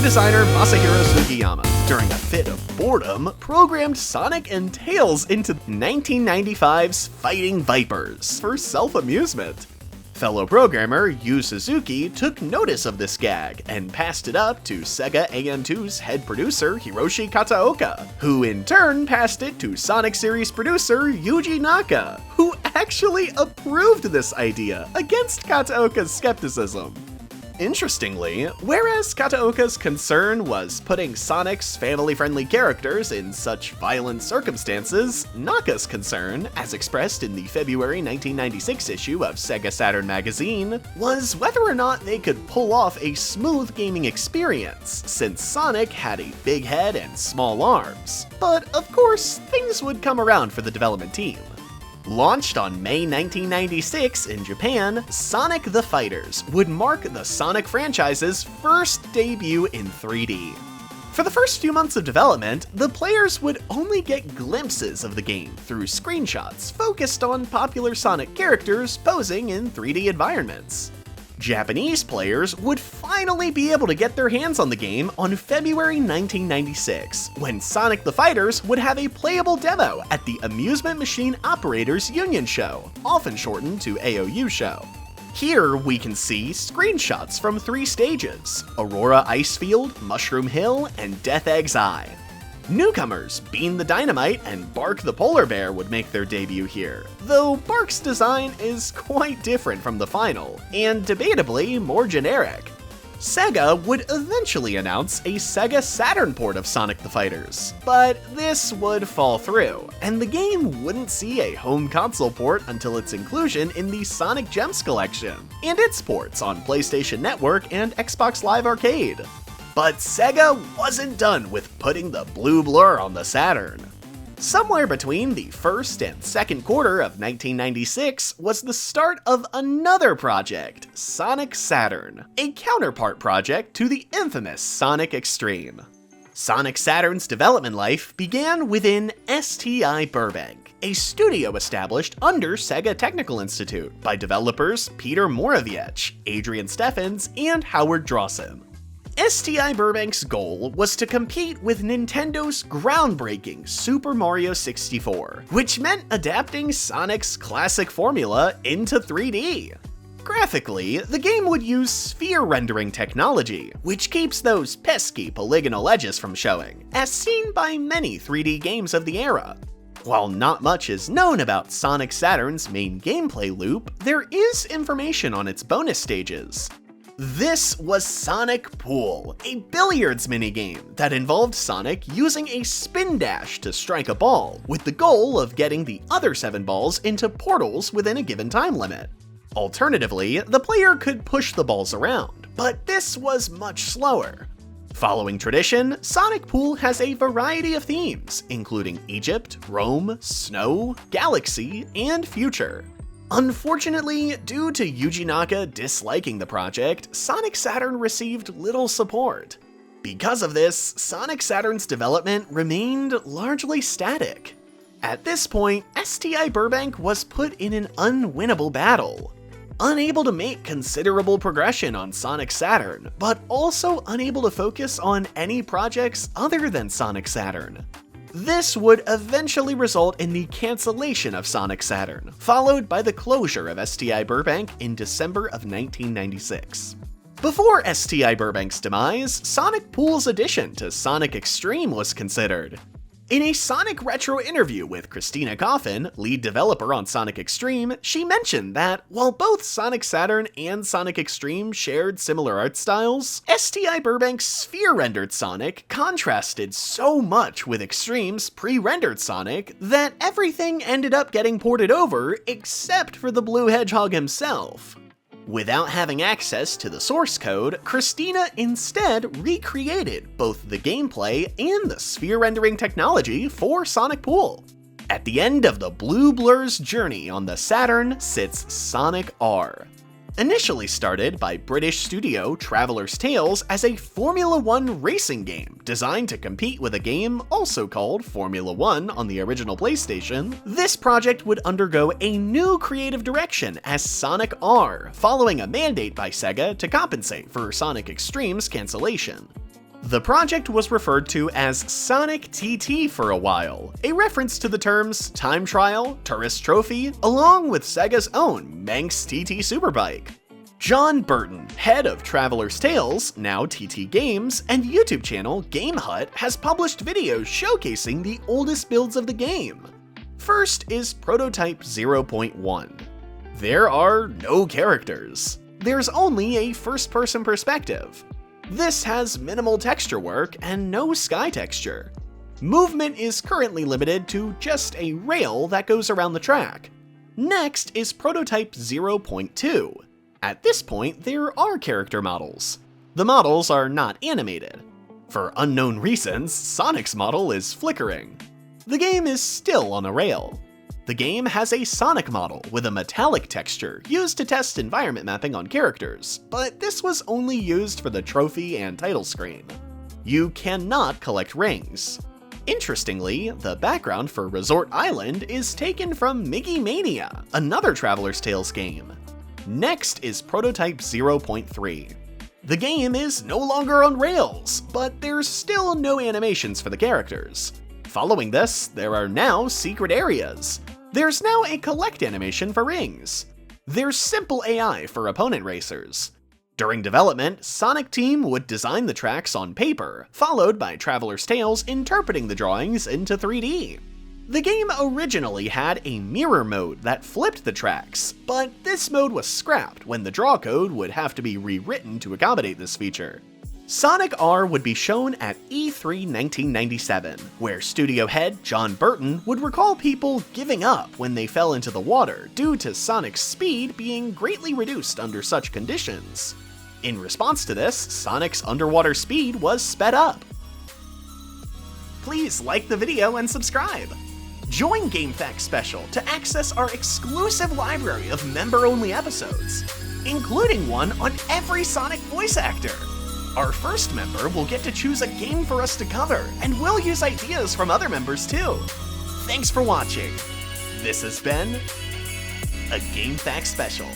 designer Masahiro Sugiyama, during a fit of boredom, programmed Sonic and Tails into 1995's Fighting Vipers for self-amusement. Fellow programmer Yu Suzuki took notice of this gag and passed it up to Sega AM2's head producer Hiroshi Kataoka, who in turn passed it to Sonic series producer Yuji Naka, who actually approved this idea against Kataoka's skepticism. Interestingly, whereas Kataoka's concern was putting Sonic's family-friendly characters in such violent circumstances, Naka's concern, as expressed in the February 1996 issue of Sega Saturn magazine, was whether or not they could pull off a smooth gaming experience, since Sonic had a big head and small arms. But of course, things would come around for the development team. Launched on May 1996 in Japan, Sonic the Fighters would mark the Sonic franchise's first debut in 3D. For the first few months of development, the players would only get glimpses of the game through screenshots focused on popular Sonic characters posing in 3D environments. Japanese players would finally be able to get their hands on the game on February 1996, when Sonic the Fighters would have a playable demo at the Amusement Machine Operators Union Show, often shortened to AOU Show. Here we can see screenshots from 3 stages: Aurora Icefield, Mushroom Hill, and Death Egg's Eye. Newcomers Bean the Dynamite and Bark the Polar Bear would make their debut here, though Bark's design is quite different from the final, and debatably more generic. Sega would eventually announce a Sega Saturn port of Sonic the Fighters, but this would fall through, and the game wouldn't see a home console port until its inclusion in the Sonic Gems collection, and its ports on PlayStation Network and Xbox Live Arcade. But Sega wasn't done with putting the blue blur on the Saturn. Somewhere between the first and second quarter of 1996 was the start of another project, Sonic Saturn, a counterpart project to the infamous Sonic Extreme. Sonic Saturn's development life began within STI Burbank, a studio established under Sega Technical Institute by developers Peter Morawiecz, Adrian Steffens, and Howard Drossen. STI Burbank's goal was to compete with Nintendo's groundbreaking Super Mario 64, which meant adapting Sonic's classic formula into 3D. Graphically, the game would use sphere rendering technology, which keeps those pesky polygonal edges from showing, as seen by many 3D games of the era. While not much is known about Sonic Saturn's main gameplay loop, there is information on its bonus stages. This was Sonic Pool, a billiards minigame that involved Sonic using a spin dash to strike a ball, with the goal of getting the other 7 balls into portals within a given time limit. Alternatively, the player could push the balls around, but this was much slower. Following tradition, Sonic Pool has a variety of themes, including Egypt, Rome, snow, galaxy, and future. Unfortunately, due to Yuji Naka disliking the project, Sonic Saturn received little support. Because of this, Sonic Saturn's development remained largely static. At this point, STI Burbank was put in an unwinnable battle. Unable to make considerable progression on Sonic Saturn, but also unable to focus on any projects other than Sonic Saturn. This would eventually result in the cancellation of Sonic Saturn, followed by the closure of STI Burbank in December of 1996. Before STI Burbank's demise, Sonic Pool's addition to Sonic Extreme was considered. In a Sonic Retro interview with Christina Coffin, lead developer on Sonic Extreme, she mentioned that while both Sonic Saturn and Sonic Extreme shared similar art styles, STI Burbank's sphere-rendered Sonic contrasted so much with Extreme's pre-rendered Sonic that everything ended up getting ported over except for the Blue Hedgehog himself. Without having access to the source code, Christina instead recreated both the gameplay and the sphere rendering technology for Sonic Pool. At the end of the Blue Blur's journey on the Saturn sits Sonic R. Initially started by British studio Traveller's Tales as a Formula 1 racing game designed to compete with a game also called Formula 1 on the original PlayStation, this project would undergo a new creative direction as Sonic R, following a mandate by Sega to compensate for Sonic Extreme's cancellation. The project was referred to as Sonic TT for a while, a reference to the terms Time Trial, Tourist Trophy, along with Sega's own Manx TT Superbike. John Burton, head of Traveler's Tales, now TT Games, and YouTube channel Game Hut, has published videos showcasing the oldest builds of the game. First is Prototype 0.1. There are no characters. There's only a first-person perspective. This has minimal texture work and no sky texture. Movement is currently limited to just a rail that goes around the track. Next is Prototype 0.2. At this point, there are character models. The models are not animated. For unknown reasons, Sonic's model is flickering. The game is still on a rail. The game has a Sonic model with a metallic texture used to test environment mapping on characters, but this was only used for the trophy and title screen. You cannot collect rings. Interestingly, the background for Resort Island is taken from Miggy Mania, another Traveler's Tales game. Next is Prototype 0.3. The game is no longer on rails, but there's still no animations for the characters. Following this, there are now secret areas. There's now a collect animation for rings. There's simple AI for opponent racers. During development, Sonic Team would design the tracks on paper, followed by Traveler's Tales interpreting the drawings into 3D. The game originally had a mirror mode that flipped the tracks, but this mode was scrapped when the draw code would have to be rewritten to accommodate this feature. Sonic R would be shown at E3 1997, where studio head John Burton would recall people giving up when they fell into the water due to Sonic's speed being greatly reduced under such conditions. In response to this, Sonic's underwater speed was sped up. Please like the video and subscribe! Join GameFAQs Special to access our exclusive library of member-only episodes, including one on every Sonic voice actor. Our first member will get to choose a game for us to cover, and we'll use ideas from other members too. Thanks for watching. This has been a GameFAQs Special.